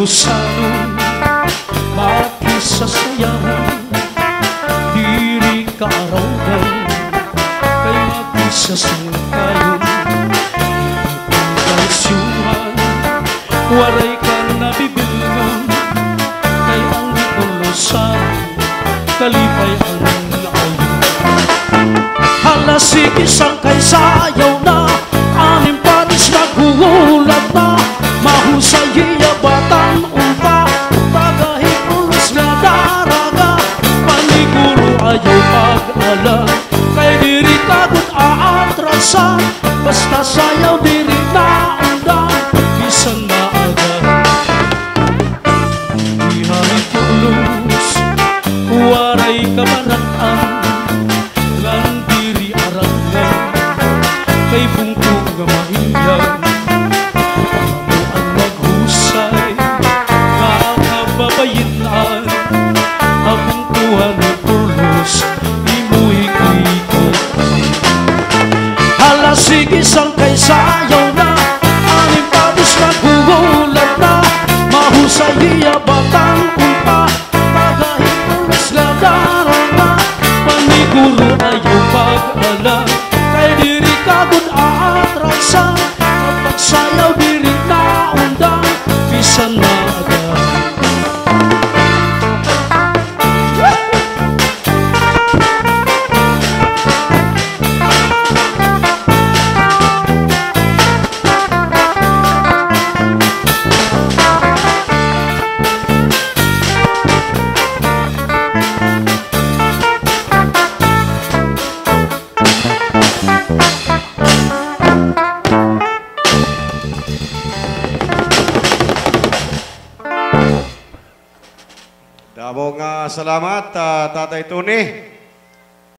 Lusanon, makisasayawan, diri ka araw-araw, kay makisasangkayon. Pagkasyuhan, waray ka nabibilgon, kay ang Lusanon, kalipay ang naayon. Hala sige sang kay sayaw na, anim panis naghuhulat na, mahusay iya batang umpa, tagahipulos nga daraga, paniguro ayaw pag-ala, kay diri tagod aatrasan, basta sayaw diri na undang, bisan maaga. Ihahipulos, waray kamaraan, lan diri arangan, kay bungkong nga mahiyang, babayinan abang tuhan ng pulos imuhikikot. Hala sige sang kay sayaw na, anim patis naghuhulat na, mahusay iya batang umpa, tagahipulos nga darama, paniguro ayaw pag-ala, kay diri kagod aatrasan, kapag sayaw diri na undang, bisan maaga. Damo nga salamat, Tatay Tony.